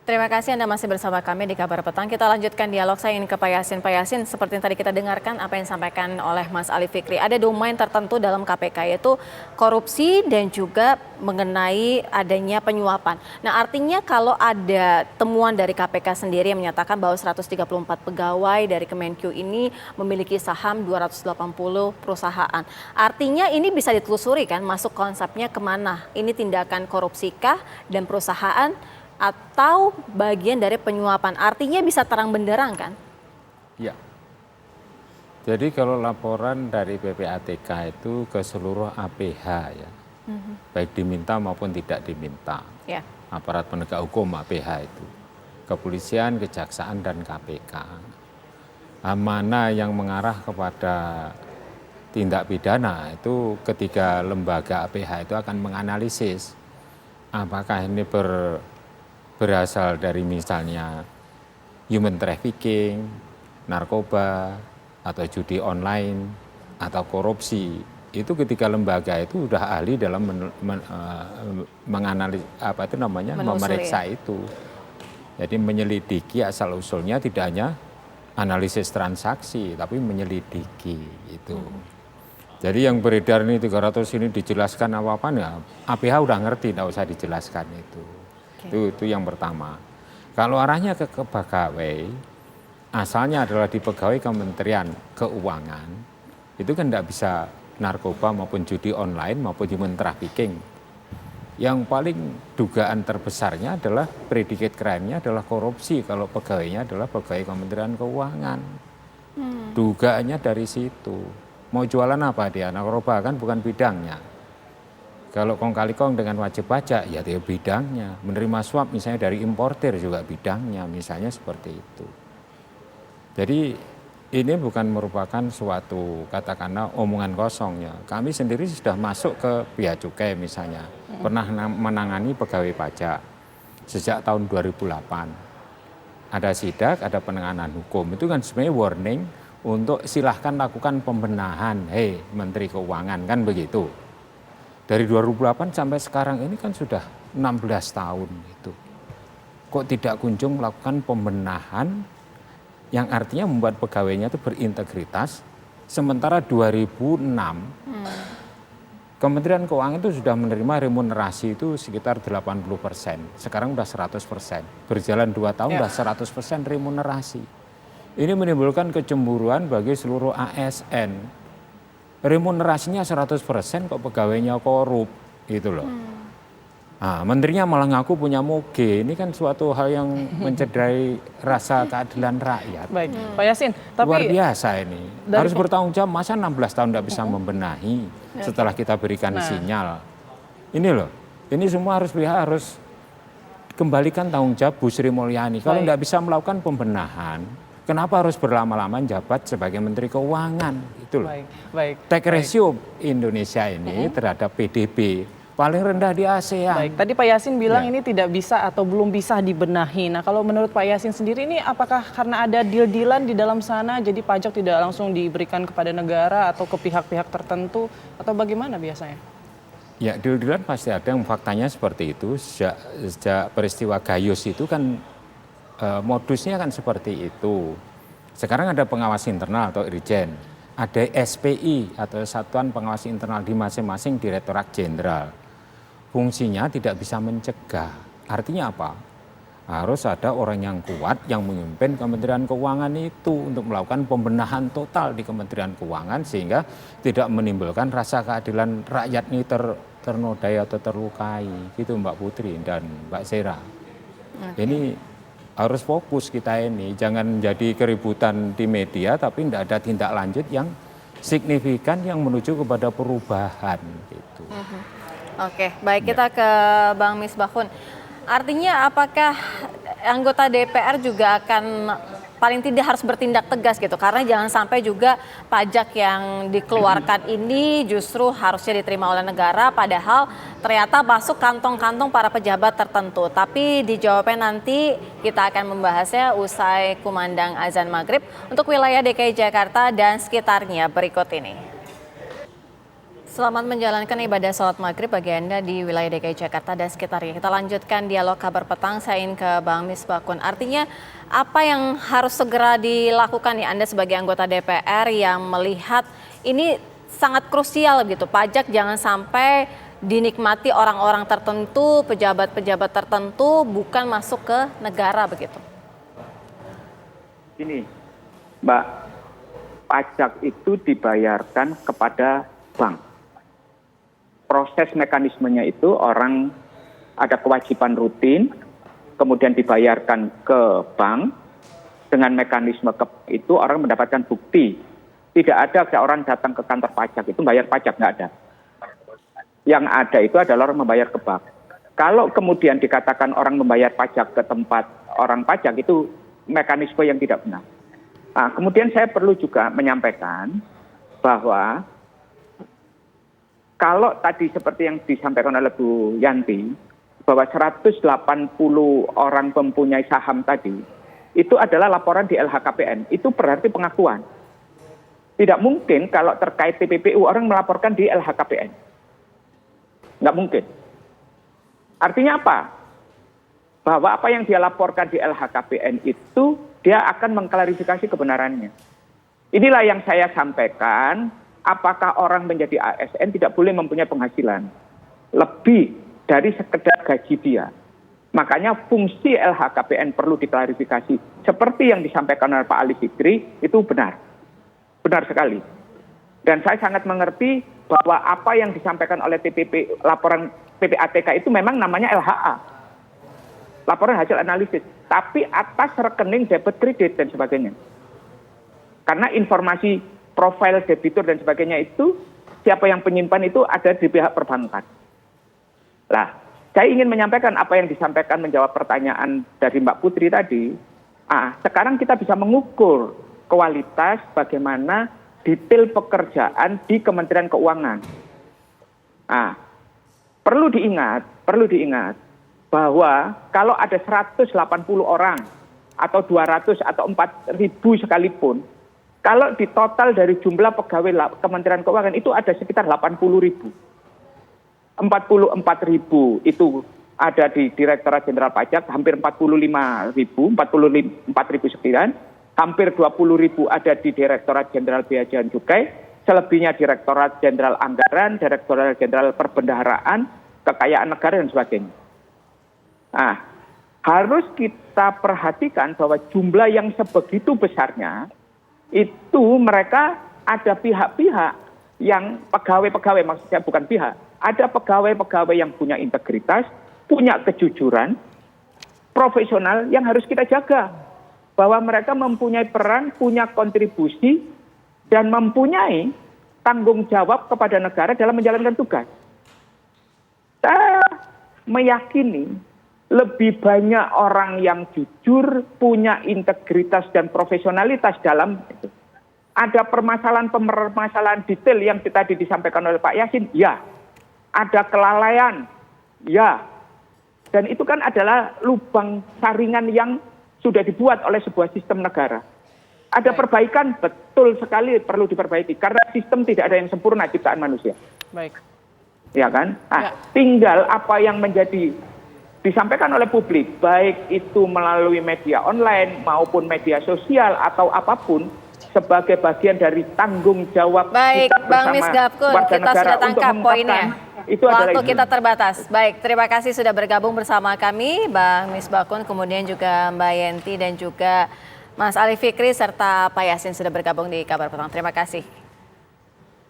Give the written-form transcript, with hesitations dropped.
Terima kasih Anda masih bersama kami di Kabar Petang. Kita lanjutkan dialog, saya ingin ke Pak Yasin. Pak Yasin, seperti yang tadi kita dengarkan apa yang disampaikan oleh Mas Ali Fikri. Ada domain tertentu dalam KPK yaitu korupsi dan juga mengenai adanya penyuapan. Nah, artinya kalau ada temuan dari KPK sendiri yang menyatakan bahwa 134 pegawai dari Kemenkyu ini memiliki saham 280 perusahaan. Artinya ini bisa ditelusuri kan, masuk konsepnya kemana? Ini tindakan korupsikah dan perusahaan atau bagian dari penyuapan, artinya bisa terang benderang kan? Ya, jadi kalau laporan dari PPATK itu ke seluruh APH ya, baik diminta maupun tidak diminta, aparat penegak hukum APH itu, kepolisian, kejaksaan dan KPK, mana yang mengarah kepada tindak pidana itu ketiga lembaga APH itu akan menganalisis apakah ini berasal dari misalnya human trafficking, narkoba, atau judi online, atau korupsi. Itu ketiga lembaga itu sudah ahli dalam menganalisis memeriksa itu. Jadi menyelidiki asal usulnya tidak hanya analisis transaksi, tapi menyelidiki itu. Jadi yang beredar ini 300 ini dijelaskan apa-apa ya, APH udah ngerti, tidak usah dijelaskan itu. Itu yang pertama. Kalau arahnya ke pegawai, asalnya adalah di pegawai Kementerian Keuangan, itu kan tidak bisa narkoba maupun judi online maupun human trafficking. Yang paling dugaan terbesarnya adalah predikat crime-nya adalah korupsi kalau pegawainya adalah pegawai Kementerian Keuangan. Dugaannya dari situ. Mau jualan apa dia? Narkoba kan bukan bidangnya. Kalau kong kali kong dengan wajib pajak, ya dia bidangnya. Menerima suap misalnya dari importer juga bidangnya, misalnya seperti itu. Jadi ini bukan merupakan suatu katakanlah omongan kosong ya. Kami sendiri sudah masuk ke Bea Cukai misalnya, pernah menangani pegawai pajak sejak tahun 2008. Ada sidak, ada penanganan hukum. Itu kan sebenarnya warning untuk silahkan lakukan pembenahan, hei Menteri Keuangan, kan begitu. Dari 2008 sampai sekarang ini kan sudah 16 tahun itu. Kok tidak kunjung melakukan pembenahan yang artinya membuat pegawainya itu berintegritas. Sementara 2006 Kementerian Keuangan itu sudah menerima remunerasi itu sekitar 80%. Sekarang sudah 100%. Berjalan 2 tahun sudah 100% remunerasi. Ini menimbulkan kecemburuan bagi seluruh ASN. Remunerasinya 100% kok pegawainya korup gitu loh. Nah, menterinya malah ngaku punya moge. Ini kan suatu hal yang mencederai rasa keadilan rakyat. Baik, Pak Yasin, tapi luar biasa ini. Harus bertanggung jawab, masa 16 tahun tidak bisa membenahi setelah kita berikan sinyal. Ini loh, ini semua harus kembalikan tanggung jawab Bu Sri Mulyani. Kalau tidak bisa melakukan pembenahan, kenapa harus berlama-lama jabat sebagai Menteri Keuangan? Itu loh. Tax ratio Indonesia ini terhadap PDB paling rendah di ASEAN. Baik, tadi Pak Yasin bilang ini tidak bisa atau belum bisa dibenahi. Nah, kalau menurut Pak Yasin sendiri ini apakah karena ada deal-dealan di dalam sana jadi pajak tidak langsung diberikan kepada negara atau ke pihak-pihak tertentu atau bagaimana biasanya? Ya, deal-dealan pasti ada, yang faktanya seperti itu. Sejak peristiwa Gayus itu kan modusnya kan seperti itu. Sekarang ada pengawas internal atau Irjen, ada SPI atau Satuan Pengawas Internal di masing-masing Direktorat Jenderal. Fungsinya tidak bisa mencegah. Artinya apa? Harus ada orang yang kuat yang memimpin Kementerian Keuangan itu untuk melakukan pembenahan total di Kementerian Keuangan sehingga tidak menimbulkan rasa keadilan rakyat ini ternodai atau terlukai. Gitu Mbak Putri dan Mbak Sera. Ini harus fokus kita ini, jangan jadi keributan di media tapi tidak ada tindak lanjut yang signifikan yang menuju kepada perubahan gitu. Oke, baik, kita ke Bang Misbahun. Artinya apakah anggota DPR juga akan paling tidak harus bertindak tegas gitu, karena jangan sampai juga pajak yang dikeluarkan ini justru harusnya diterima oleh negara padahal ternyata masuk kantong-kantong para pejabat tertentu. Tapi dijawabnya nanti, kita akan membahasnya usai kumandang azan maghrib untuk wilayah DKI Jakarta dan sekitarnya berikut ini. Selamat menjalankan ibadah sholat maghrib bagi Anda di wilayah DKI Jakarta dan sekitarnya. Kita lanjutkan dialog kabar petang, saya ingin ke Bang Misbakun. Artinya apa yang harus segera dilakukan ya Anda sebagai anggota DPR yang melihat ini sangat krusial gitu. Pajak jangan sampai dinikmati orang-orang tertentu, pejabat-pejabat tertentu, bukan masuk ke negara begitu. Ini Mbak, pajak itu dibayarkan kepada bank. Proses mekanismenya itu orang ada kewajiban rutin, kemudian dibayarkan ke bank, dengan mekanisme itu orang mendapatkan bukti. Tidak ada orang datang ke kantor pajak itu bayar pajak, nggak ada. Yang ada itu adalah orang membayar ke bank. Kalau kemudian dikatakan orang membayar pajak ke tempat orang pajak itu mekanisme yang tidak benar. Nah, kemudian saya perlu juga menyampaikan bahwa kalau tadi seperti yang disampaikan oleh Bu Yanti, bahwa 180 orang mempunyai saham tadi, itu adalah laporan di LHKPN. Itu berarti pengakuan. Tidak mungkin kalau terkait TPPU orang melaporkan di LHKPN. Nggak mungkin. Artinya apa? Bahwa apa yang dia laporkan di LHKPN itu, dia akan mengklarifikasi kebenarannya. Inilah yang saya sampaikan. Apakah orang menjadi ASN tidak boleh mempunyai penghasilan lebih dari sekedar gaji dia. Makanya fungsi LHKPN perlu diklarifikasi. Seperti yang disampaikan oleh Pak Ali Fikri, itu benar. Benar sekali. Dan saya sangat mengerti bahwa apa yang disampaikan oleh laporan PPATK itu memang namanya LHA. Laporan hasil analisis. Tapi atas rekening debit kredit dan sebagainya. Karena informasi profil debitur dan sebagainya itu, siapa yang penyimpan itu ada di pihak perbankan. Lah, saya ingin menyampaikan apa yang disampaikan menjawab pertanyaan dari Mbak Putri tadi. Sekarang kita bisa mengukur kualitas bagaimana detail pekerjaan di Kementerian Keuangan. Perlu diingat bahwa kalau ada 180 orang atau 200 atau 4.000 sekalipun, kalau di total dari jumlah pegawai Kementerian Keuangan itu ada sekitar 80.000. 44.000 itu ada di Direktorat Jenderal Pajak, hampir 44.000 sekian. Hampir 20.000 ada di Direktorat Jenderal Bea dan Cukai, selebihnya Direktorat Jenderal Anggaran, Direktorat Jenderal Perbendaharaan, Kekayaan Negara dan sebagainya. Harus kita perhatikan bahwa jumlah yang sebegitu besarnya itu mereka ada pihak-pihak yang pegawai-pegawai, maksudnya bukan pihak, ada pegawai-pegawai yang punya integritas, punya kejujuran, profesional yang harus kita jaga. Bahwa mereka mempunyai peran, punya kontribusi, dan mempunyai tanggung jawab kepada negara dalam menjalankan tugas. Saya meyakini lebih banyak orang yang jujur, punya integritas dan profesionalitas dalam itu. Ada permasalahan detail yang tadi disampaikan oleh Pak Yasin, ya. Ada kelalaian, ya. Dan itu kan adalah lubang saringan yang sudah dibuat oleh sebuah sistem negara. Ada perbaikan, betul sekali perlu diperbaiki. Karena sistem tidak ada yang sempurna ciptaan manusia. Baik. Ya kan? Tinggal apa yang menjadi disampaikan oleh publik, baik itu melalui media online maupun media sosial atau apapun, sebagai bagian dari tanggung jawab kita bersama Bang Misbakun, kita sudah tangkap poinnya. Waktu kita terbatas. Baik, terima kasih sudah bergabung bersama kami, Bang Misbakun, kemudian juga Mbak Yenti dan juga Mas Ali Fikri serta Pak Yasin sudah bergabung di Kabar Petang. Terima kasih.